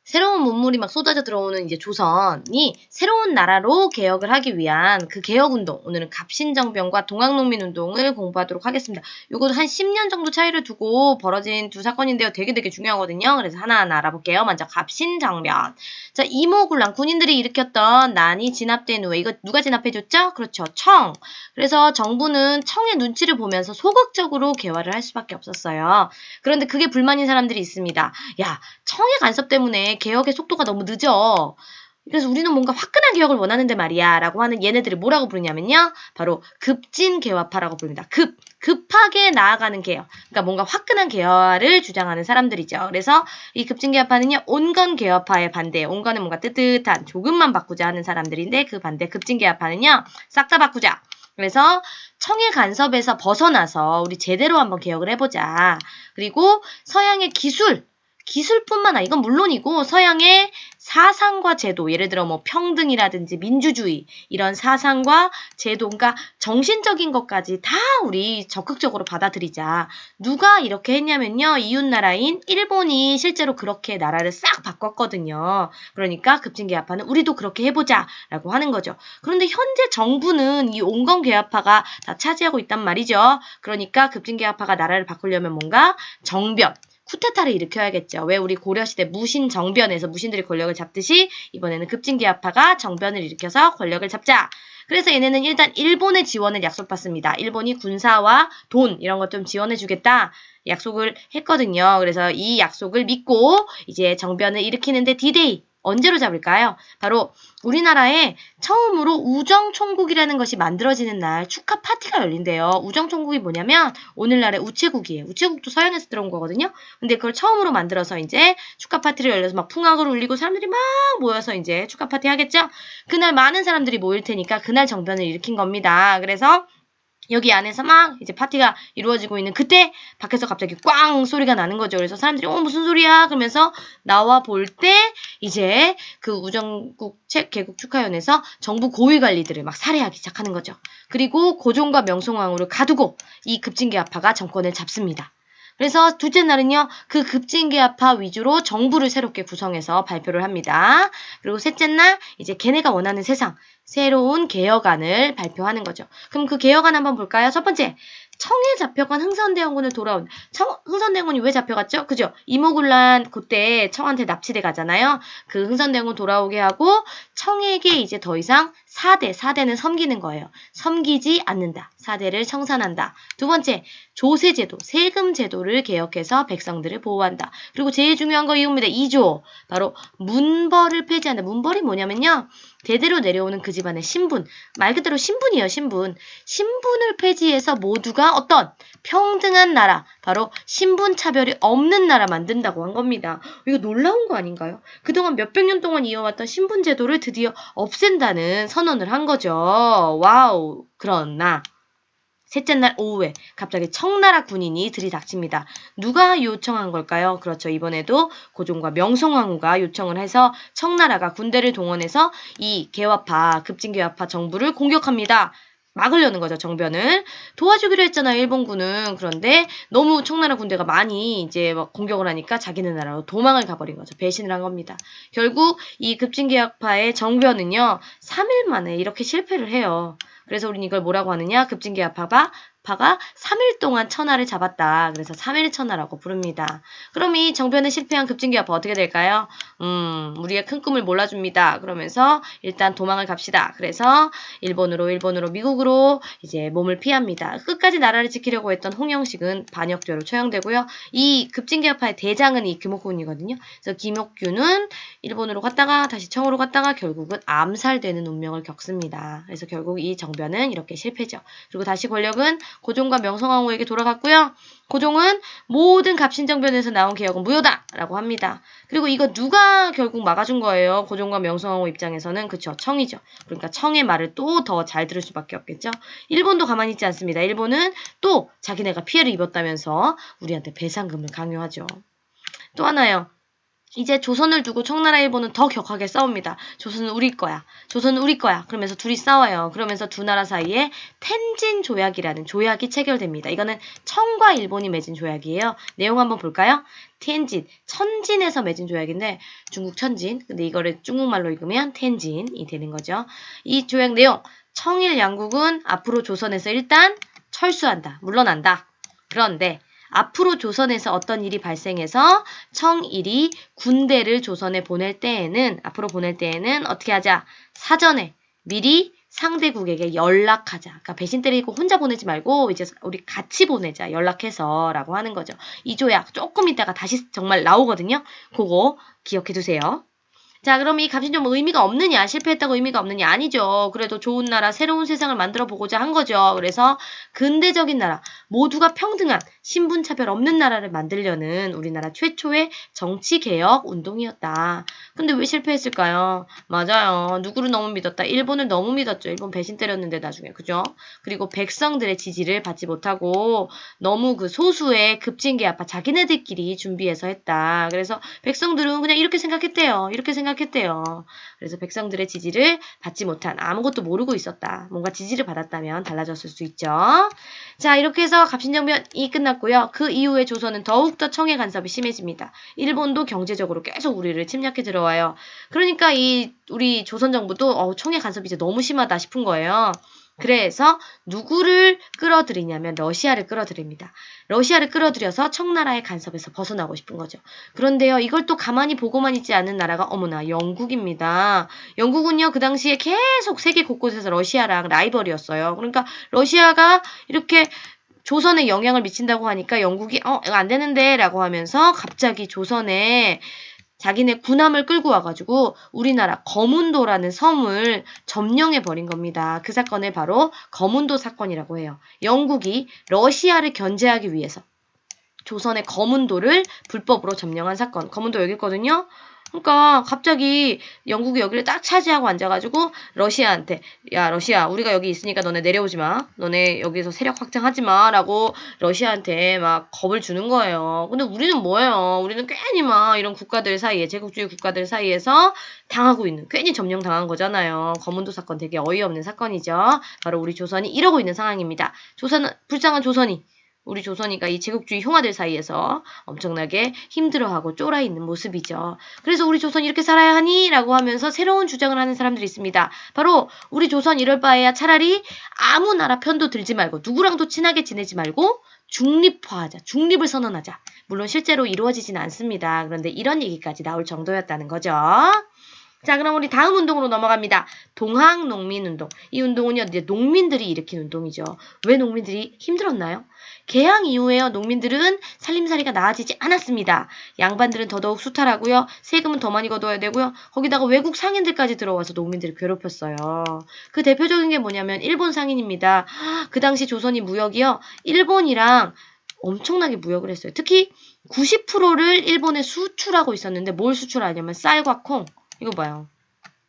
새로운 문물이 막 쏟아져 들어오는 이제 조선이 새로운 나라로 개혁을 하기 위한 그 개혁운동, 오늘은 갑신정변과 동학농민운동을 공부하도록 하겠습니다. 요것도 한 10년 정도 차이를 두고 벌어진 두 사건인데요. 되게 중요하거든요. 그래서 하나하나 알아볼게요. 먼저 갑신정변. 자, 이모군란 군인들이 일으켰던 난이 진압된 후에 이거 누가 진압해줬죠? 그렇죠. 청. 그래서 정부는 청의 눈치를 보면서 소극적으로 개화를 할 수밖에 없었어요. 그런데 그게 불만인 사람들이 있습니다. 야, 청의 간섭 때문에 개혁의 속도가 너무 늦어. 그래서 우리는 뭔가 화끈한 개혁을 원하는데 말이야 라고 하는 얘네들을 뭐라고 부르냐면요. 바로 급진개화파라고 부릅니다. 급하게 나아가는 개혁. 그러니까 뭔가 화끈한 개화를 주장하는 사람들이죠. 그래서 이 급진개화파는요. 온건개화파의 반대예요. 온건은 뭔가 뜨뜻한 조금만 바꾸자 하는 사람들인데 그 반대 급진개화파는요. 싹 다 바꾸자. 그래서 청의 간섭에서 벗어나서 우리 제대로 한번 개혁을 해보자. 그리고 서양의 기술뿐만 아니라 이건 물론이고 서양의 사상과 제도, 예를 들어 뭐 평등이라든지 민주주의 이런 사상과 제도, 그러니까 정신적인 것까지 다 우리 적극적으로 받아들이자. 누가 이렇게 했냐면요. 이웃나라인 일본이 실제로 그렇게 나라를 싹 바꿨거든요. 그러니까 급진개화파는 우리도 그렇게 해보자 라고 하는 거죠. 그런데 현재 정부는 이 온건개화파가 다 차지하고 있단 말이죠. 그러니까 급진개화파가 나라를 바꾸려면 뭔가 정변, 쿠데타를 일으켜야겠죠. 왜 우리 고려시대 무신정변에서 무신들이 권력을 잡듯이 이번에는 급진개화파가 정변을 일으켜서 권력을 잡자. 그래서 얘네는 일단 일본의 지원을 약속받습니다. 일본이 군사와 돈 이런 것 좀 지원해주겠다. 약속을 했거든요. 그래서 이 약속을 믿고 이제 정변을 일으키는데 D-Day 언제로 잡을까요? 바로 우리나라에 처음으로 우정총국이라는 것이 만들어지는 날 축하 파티가 열린대요. 우정총국이 뭐냐면 오늘날의 우체국이에요. 우체국도 서양에서 들어온 거거든요. 근데 그걸 처음으로 만들어서 이제 축하 파티를 열려서 막 풍악을 울리고 사람들이 막 모여서 이제 축하 파티 하겠죠? 그날 많은 사람들이 모일 테니까 그날 정변을 일으킨 겁니다. 그래서 여기 안에서 막 이제 파티가 이루어지고 있는 그때 밖에서 갑자기 꽝 소리가 나는 거죠. 그래서 사람들이 무슨 소리야? 그러면서 나와 볼 때 이제 그 우정국 개국 축하연에서 정부 고위 관리들을 막 살해하기 시작하는 거죠. 그리고 고종과 명성황후를 가두고 이 급진개화파가 정권을 잡습니다. 그래서 둘째 날은요. 그 급진개화파 위주로 정부를 새롭게 구성해서 발표를 합니다. 그리고 셋째 날 이제 걔네가 원하는 세상, 새로운 개혁안을 발표하는 거죠. 그럼 그 개혁안 한번 볼까요? 첫 번째, 청에 잡혀간 흥선대원군을 돌아온. 흥선대원군이 왜 잡혀갔죠? 그죠? 이모군란 그때 청한테 납치돼 가잖아요. 그 흥선대원군 돌아오게 하고 청에게 이제 더 이상 사대는 섬기는 거예요. 섬기지 않는다. 사대를 청산한다. 두 번째, 조세제도, 세금 제도를 개혁해서 백성들을 보호한다. 그리고 제일 중요한 거 이겁니다. 2조. 바로 문벌을 폐지한다. 문벌이 뭐냐면요. 대대로 내려오는 그 집안의 신분. 말 그대로 신분이에요. 신분. 신분을 폐지해서 모두가 어떤 평등한 나라. 바로 신분 차별이 없는 나라 만든다고 한 겁니다. 이거 놀라운 거 아닌가요? 그동안 몇백 년 동안 이어왔던 신분 제도를 드디어 없앤다는 선언을 한 거죠. 와우. 그러나 셋째 날 오후에 갑자기 청나라 군인이 들이닥칩니다. 누가 요청한 걸까요? 그렇죠. 이번에도 고종과 명성황후가 요청을 해서 청나라가 군대를 동원해서 이 개화파, 급진개화파 정부를 공격합니다. 막으려는 거죠, 정변을. 도와주기로 했잖아요, 일본군은. 그런데 너무 청나라 군대가 많이 이제 막 공격을 하니까 자기네 나라로 도망을 가버린 거죠. 배신을 한 겁니다. 결국 이 급진개혁파의 정변은요, 3일 만에 이렇게 실패를 해요. 그래서 우린 이걸 뭐라고 하느냐? 급진개혁파가 3일 동안 천하를 잡았다. 그래서 3일 천하라고 부릅니다. 그럼 이 정변에 실패한 급진개혁파 어떻게 될까요? 우리의 큰 꿈을 몰라줍니다. 그러면서 일단 도망을 갑시다. 그래서 일본으로 미국으로 이제 몸을 피합니다. 끝까지 나라를 지키려고 했던 홍영식은 반역죄로 처형되고요. 이 급진개혁파의 대장은 이 김옥균이거든요. 그래서 김옥균은 일본으로 갔다가 다시 청으로 갔다가 결국은 암살되는 운명을 겪습니다. 그래서 결국 이 정변은 이렇게 실패죠. 그리고 다시 권력은 고종과 명성황후에게 돌아갔고요. 고종은 모든 갑신정변에서 나온 개혁은 무효다! 라고 합니다. 그리고 이거 누가 결국 막아준 거예요? 고종과 명성황후 입장에서는 그쵸, 청이죠. 그러니까 청의 말을 또 더 잘 들을 수밖에 없겠죠. 일본도 가만히 있지 않습니다. 일본은 또 자기네가 피해를 입었다면서 우리한테 배상금을 강요하죠. 또 하나요. 이제 조선을 두고 청나라 일본은 더 격하게 싸웁니다. 조선은 우리 거야. 조선은 우리 거야. 그러면서 둘이 싸워요. 그러면서 두 나라 사이에 텐진 조약이라는 조약이 체결됩니다. 이거는 청과 일본이 맺은 조약이에요. 내용 한번 볼까요? 텐진, 천진에서 맺은 조약인데 중국 천진. 근데 이거를 중국말로 읽으면 텐진이 되는 거죠. 이 조약 내용, 청일 양국은 앞으로 조선에서 일단 철수한다. 물러난다. 그런데 앞으로 조선에서 어떤 일이 발생해서 청일이 군대를 조선에 앞으로 보낼 때에는 어떻게 하자? 사전에 미리 상대국에게 연락하자. 그러니까 배신 때리고 혼자 보내지 말고 이제 우리 같이 보내자. 연락해서 라고 하는 거죠. 이 조약 조금 있다가 다시 정말 나오거든요. 그거 기억해 두세요. 자, 그럼 이 갑신정부 의미가 없느냐? 실패했다고 의미가 없느냐? 아니죠. 그래도 좋은 나라, 새로운 세상을 만들어 보고자 한 거죠. 그래서 근대적인 나라, 모두가 평등한 신분차별 없는 나라를 만들려는 우리나라 최초의 정치개혁 운동이었다. 근데 왜 실패했을까요? 맞아요. 누구를 너무 믿었다? 일본을 너무 믿었죠. 일본 배신 때렸는데 나중에. 그죠? 그리고 백성들의 지지를 받지 못하고 너무 그 소수의 급진계아파 자기네들끼리 준비해서 했다. 그래서 백성들은 그냥 이렇게 생각했대요. 그래서 백성들의 지지를 받지 못한 아무것도 모르고 있었다. 뭔가 지지를 받았다면 달라졌을 수 있죠. 자, 이렇게 해서 갑신정변이 끝났고요. 그 이후에 조선은 더욱더 청해 간섭이 심해집니다. 일본도 경제적으로 계속 우리를 침략해 들어와요. 그러니까 우리 조선 정부도 청해 간섭이 이제 너무 심하다 싶은 거예요. 그래서 누구를 끌어들이냐면 러시아를 끌어들입니다. 러시아를 끌어들여서 청나라의 간섭에서 벗어나고 싶은 거죠. 그런데요, 이걸 또 가만히 보고만 있지 않은 나라가 어머나 영국입니다. 영국은요, 그 당시에 계속 세계 곳곳에서 러시아랑 라이벌이었어요. 그러니까 러시아가 이렇게 조선에 영향을 미친다고 하니까 영국이 이거 안 되는데 라고 하면서 갑자기 조선에 자기네 군함을 끌고 와가지고 우리나라 거문도라는 섬을 점령해버린 겁니다. 그 사건을 바로 거문도 사건이라고 해요. 영국이 러시아를 견제하기 위해서 조선의 거문도를 불법으로 점령한 사건. 거문도 여기 있거든요. 그러니까 갑자기 영국이 여기를 딱 차지하고 앉아가지고 러시아한테 야 러시아 우리가 여기 있으니까 너네 내려오지 마. 너네 여기서 세력 확장하지 마. 라고 러시아한테 막 겁을 주는 거예요. 근데 우리는 뭐예요? 우리는 괜히 막 이런 국가들 사이에 제국주의 국가들 사이에서 당하고 있는 괜히 점령당한 거잖아요. 거문도 사건 되게 어이없는 사건이죠. 바로 우리 조선이 이러고 있는 상황입니다. 불쌍한 조선이 우리 조선이가 이 제국주의 흉아들 사이에서 엄청나게 힘들어하고 쫄아있는 모습이죠. 그래서 우리 조선 이렇게 살아야 하니? 라고 하면서 새로운 주장을 하는 사람들이 있습니다. 바로 우리 조선 이럴 바에야 차라리 아무 나라 편도 들지 말고 누구랑도 친하게 지내지 말고 중립화하자. 중립을 선언하자. 물론 실제로 이루어지진 않습니다. 그런데 이런 얘기까지 나올 정도였다는 거죠. 자, 그럼 우리 다음 운동으로 넘어갑니다. 동학농민운동. 이 운동은요, 이제 농민들이 일으킨 운동이죠. 왜 농민들이 힘들었나요? 개항 이후에요, 농민들은 살림살이가 나아지지 않았습니다. 양반들은 더더욱 수탈하고요, 세금은 더 많이 걷어야 되고요, 거기다가 외국 상인들까지 들어와서 농민들을 괴롭혔어요. 그 대표적인 게 뭐냐면 일본 상인입니다. 그 당시 조선이 무역이요, 일본이랑 엄청나게 무역을 했어요. 특히 90%를 일본에 수출하고 있었는데 뭘 수출하냐면 쌀과 콩. 이거 봐요.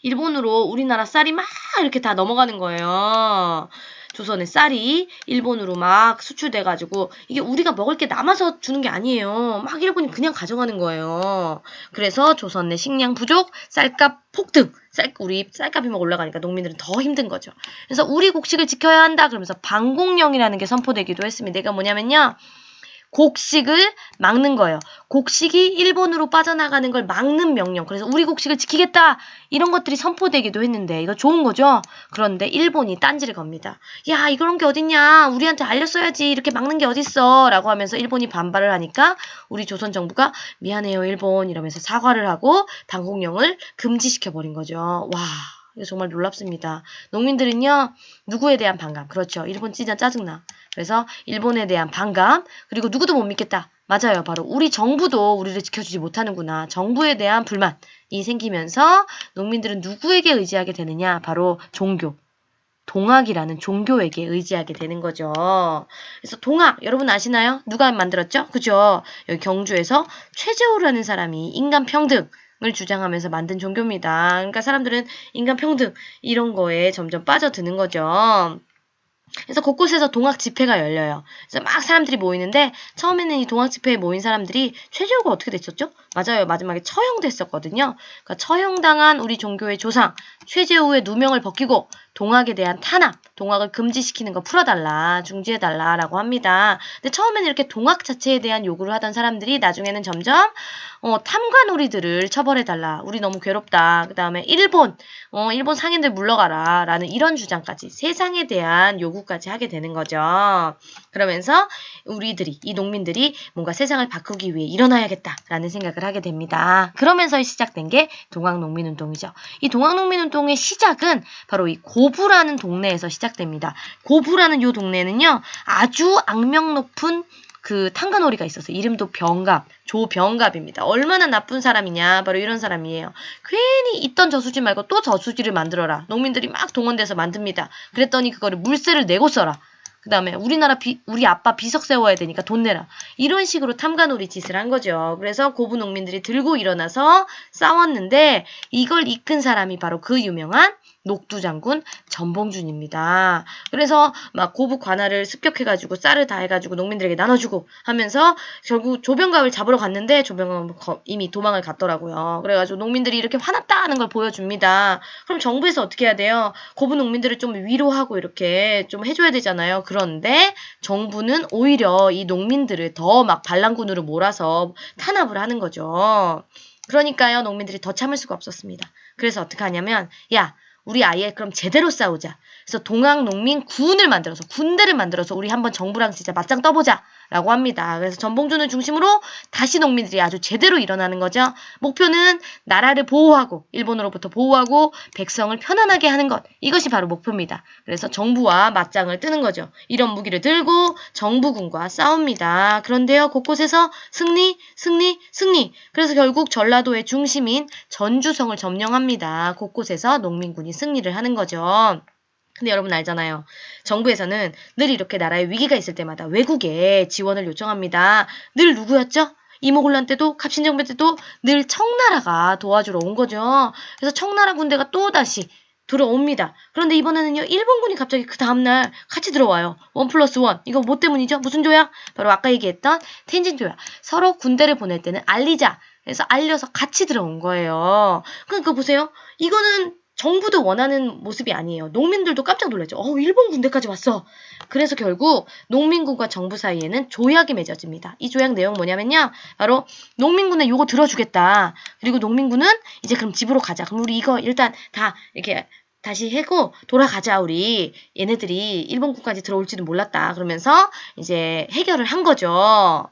일본으로 우리나라 쌀이 막 이렇게 다 넘어가는 거예요. 조선의 쌀이 일본으로 막 수출돼가지고 이게 우리가 먹을 게 남아서 주는 게 아니에요. 막 일본이 그냥 가져가는 거예요. 그래서 조선 내 식량 부족, 쌀값 폭등, 우리 쌀값이 막 올라가니까 농민들은 더 힘든 거죠. 그래서 우리 곡식을 지켜야 한다 그러면서 방공령이라는 게 선포되기도 했습니다. 이게 뭐냐면요. 곡식을 막는 거예요. 곡식이 일본으로 빠져나가는 걸 막는 명령. 그래서 우리 곡식을 지키겠다. 이런 것들이 선포되기도 했는데 이거 좋은 거죠. 그런데 일본이 딴지를 겁니다. 야, 이런 게 어딨냐. 우리한테 알렸어야지. 이렇게 막는 게 어딨어. 라고 하면서 일본이 반발을 하니까 우리 조선 정부가 미안해요 일본 이러면서 사과를 하고 방공령을 금지시켜버린 거죠. 와. 이거 정말 놀랍습니다. 농민들은요. 누구에 대한 반감. 그렇죠. 일본 진짜 짜증나. 그래서 일본에 대한 반감, 그리고 누구도 못 믿겠다. 맞아요. 바로 우리 정부도 우리를 지켜주지 못하는구나. 정부에 대한 불만이 생기면서 농민들은 누구에게 의지하게 되느냐? 바로 종교. 동학이라는 종교에게 의지하게 되는 거죠. 그래서 동학, 여러분 아시나요? 누가 만들었죠? 그죠? 여기 경주에서 최재호라는 사람이 인간 평등, 을 주장하면서 만든 종교입니다. 그러니까 사람들은 인간 평등, 이런 거에 점점 빠져드는 거죠. 그래서 곳곳에서 동학 집회가 열려요. 그래서 막 사람들이 모이는데 처음에는 이 동학 집회에 모인 사람들이 최재우가 어떻게 됐었죠? 맞아요. 마지막에 처형됐었거든요. 그러니까 처형당한 우리 종교의 조상 최재우의 누명을 벗기고 동학에 대한 탄압, 동학을 금지시키는 거 풀어달라, 중지해달라라고 합니다. 근데 처음에는 이렇게 동학 자체에 대한 요구를 하던 사람들이 나중에는 점점 탐관오리들을 처벌해달라. 우리 너무 괴롭다. 그 다음에 일본 상인들 물러가라. 라는 이런 주장까지 세상에 대한 요구까지 하게 되는 거죠. 그러면서 이 농민들이 뭔가 세상을 바꾸기 위해 일어나야겠다라는 생각을 하게 됩니다. 그러면서 시작된 게 동학농민운동이죠. 이 동학농민운동의 시작은 바로 이 고부라는 동네에서 시작됩니다. 고부라는 이 동네는요, 아주 악명 높은 그 탕가놀이가 있었어요. 이름도 병갑, 조병갑입니다. 얼마나 나쁜 사람이냐, 바로 이런 사람이에요. 괜히 있던 저수지 말고 또 저수지를 만들어라. 농민들이 막 동원돼서 만듭니다. 그랬더니 그거를 물세를 내고 써라. 그 다음에 우리 아빠 비석 세워야 되니까 돈 내라. 이런 식으로 탐관오리 짓을 한 거죠. 그래서 고부 농민들이 들고 일어나서 싸웠는데 이걸 이끈 사람이 바로 그 유명한 녹두장군 전봉준입니다. 그래서 막 고부 관할을 습격해가지고 쌀을 다 해가지고 농민들에게 나눠주고 하면서 결국 조병갑을 잡으러 갔는데 조병갑은 이미 도망을 갔더라고요. 그래가지고 농민들이 이렇게 화났다는 걸 보여줍니다. 그럼 정부에서 어떻게 해야 돼요? 고부 농민들을 좀 위로하고 이렇게 좀 해줘야 되잖아요. 그런데 정부는 오히려 이 농민들을 더 막 반란군으로 몰아서 탄압을 하는 거죠. 그러니까요, 농민들이 더 참을 수가 없었습니다. 그래서 어떻게 하냐면, 야, 우리 아예 그럼 제대로 싸우자. 그래서 동학농민군을 만들어서 군대를 만들어서 우리 한번 정부랑 진짜 맞짱 떠보자 라고 합니다. 그래서 전봉준을 중심으로 다시 농민들이 아주 제대로 일어나는 거죠. 목표는 나라를 보호하고 일본으로부터 보호하고 백성을 편안하게 하는 것. 이것이 바로 목표입니다. 그래서 정부와 맞짱을 뜨는 거죠. 이런 무기를 들고 정부군과 싸웁니다. 그런데요, 곳곳에서 승리. 그래서 결국 전라도의 중심인 전주성을 점령합니다. 곳곳에서 농민군이 승리를 하는 거죠. 근데 여러분 알잖아요. 정부에서는 늘 이렇게 나라에 위기가 있을 때마다 외국에 지원을 요청합니다. 늘 누구였죠? 이모곤란 때도 갑신정변 때도 늘 청나라가 도와주러 온 거죠. 그래서 청나라 군대가 또다시 들어옵니다. 그런데 이번에는요, 일본군이 갑자기 그 다음날 같이 들어와요. 1+1. 이거 뭐 때문이죠? 무슨 조약? 바로 아까 얘기했던 텐진 조약. 서로 군대를 보낼 때는 알리자. 그래서 알려서 같이 들어온 거예요. 그러니까 보세요. 이거는 정부도 원하는 모습이 아니에요. 농민들도 깜짝 놀랐죠. 일본 군대까지 왔어. 그래서 결국 농민군과 정부 사이에는 조약이 맺어집니다. 이 조약 내용 뭐냐면요. 바로 농민군은 요거 들어주겠다. 그리고 농민군은 이제 그럼 집으로 가자. 그럼 우리 이거 일단 다 이렇게 다시 해고 돌아가자. 우리 얘네들이 일본군까지 들어올지도 몰랐다. 그러면서 이제 해결을 한 거죠.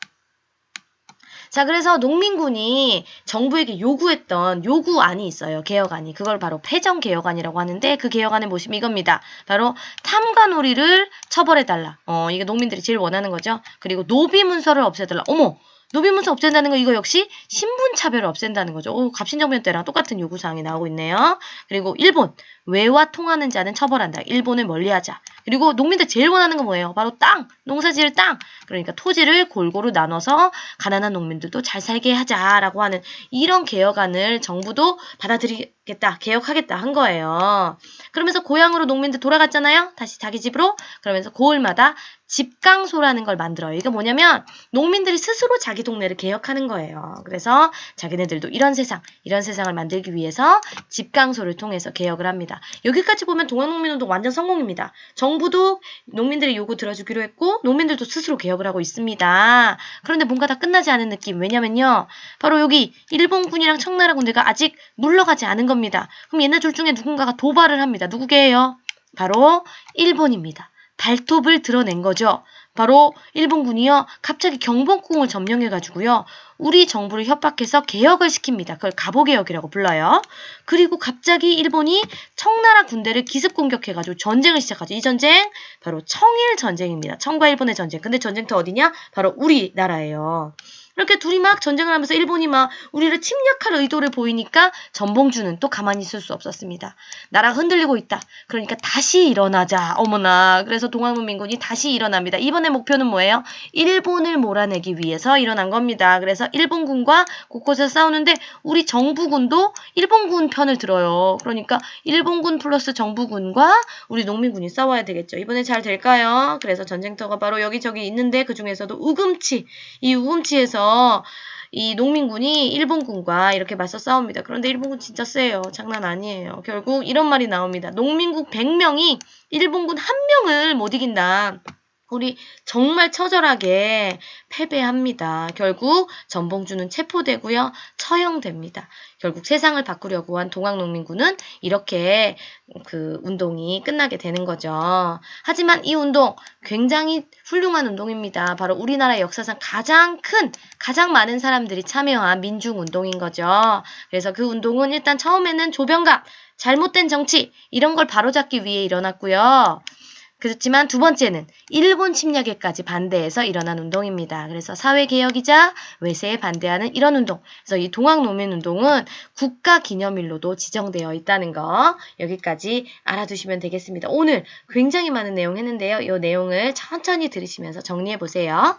자, 그래서 농민군이 정부에게 요구했던 요구안이 있어요. 개혁안이. 그걸 바로 패정개혁안이라고 하는데 그 개혁안의 모습이 이겁니다. 바로 탐관오리를 처벌해달라. 이게 농민들이 제일 원하는 거죠. 그리고 노비문서를 없애달라. 어머! 노비문서 없앤다는 거 이거 역시 신분차별을 없앤다는 거죠. 갑신정변 때랑 똑같은 요구사항이 나오고 있네요. 그리고 일본. 외와 통하는 자는 처벌한다. 일본을 멀리하자. 그리고 농민들 제일 원하는 건 뭐예요? 바로 땅! 농사지을 땅! 그러니까 토지를 골고루 나눠서 가난한 농민들도 잘 살게 하자라고 하는 이런 개혁안을 정부도 받아들이겠다, 개혁하겠다 한 거예요. 그러면서 고향으로 농민들 돌아갔잖아요. 다시 자기 집으로. 그러면서 고을마다 집강소라는 걸 만들어요. 이거 뭐냐면 농민들이 스스로 자기 동네를 개혁하는 거예요. 그래서 자기네들도 이런 세상을 만들기 위해서 집강소를 통해서 개혁을 합니다. 여기까지 보면 동학농민운동 완전 성공입니다. 정부도 농민들의 요구 들어주기로 했고 농민들도 스스로 개혁을 하고 있습니다. 그런데 뭔가 다 끝나지 않은 느낌. 왜냐면요. 바로 여기 일본군이랑 청나라 군대가 아직 물러가지 않은 겁니다. 그럼 얘네 둘 중에 누군가가 도발을 합니다. 누구게요? 바로 일본입니다. 발톱을 드러낸 거죠. 바로 일본군이요. 갑자기 경복궁을 점령해가지고요. 우리 정부를 협박해서 개혁을 시킵니다. 그걸 갑오개혁이라고 불러요. 그리고 갑자기 일본이 청나라 군대를 기습 공격해가지고 전쟁을 시작하죠. 이 전쟁 바로 청일전쟁입니다. 청과 일본의 전쟁. 근데 전쟁터 어디냐? 바로 우리나라예요. 이렇게 둘이 막 전쟁을 하면서 일본이 막 우리를 침략할 의도를 보이니까 전봉주는 또 가만히 있을 수 없었습니다. 나라가 흔들리고 있다. 그러니까 다시 일어나자. 어머나. 그래서 동학농민군이 다시 일어납니다. 이번에 목표는 뭐예요? 일본을 몰아내기 위해서 일어난 겁니다. 그래서 일본군과 곳곳에서 싸우는데 우리 정부군도 일본군 편을 들어요. 그러니까 일본군 플러스 정부군과 우리 농민군이 싸워야 되겠죠. 이번에 잘 될까요? 그래서 전쟁터가 바로 여기저기 있는데 그중에서도 우금치. 이 우금치에서 이 농민군이 일본군과 이렇게 맞서 싸웁니다. 그런데 일본군 진짜 세요. 장난 아니에요. 결국 이런 말이 나옵니다. 농민군 100명이 일본군 1명을 못 이긴다. 우리 정말 처절하게 패배합니다. 결국 전봉주는 체포되고요. 처형됩니다. 결국 세상을 바꾸려고 한 동학농민군은 이렇게 그 운동이 끝나게 되는 거죠. 하지만 이 운동 굉장히 훌륭한 운동입니다. 바로 우리나라 역사상 가장 많은 사람들이 참여한 민중운동인 거죠. 그래서 그 운동은 일단 처음에는 조병갑, 잘못된 정치 이런 걸 바로잡기 위해 일어났고요. 그렇지만 두 번째는 일본 침략에까지 반대해서 일어난 운동입니다. 그래서 사회개혁이자 외세에 반대하는 이런 운동. 그래서 이 동학농민운동은 국가기념일로도 지정되어 있다는 거 여기까지 알아두시면 되겠습니다. 오늘 굉장히 많은 내용 했는데요. 이 내용을 천천히 들으시면서 정리해 보세요.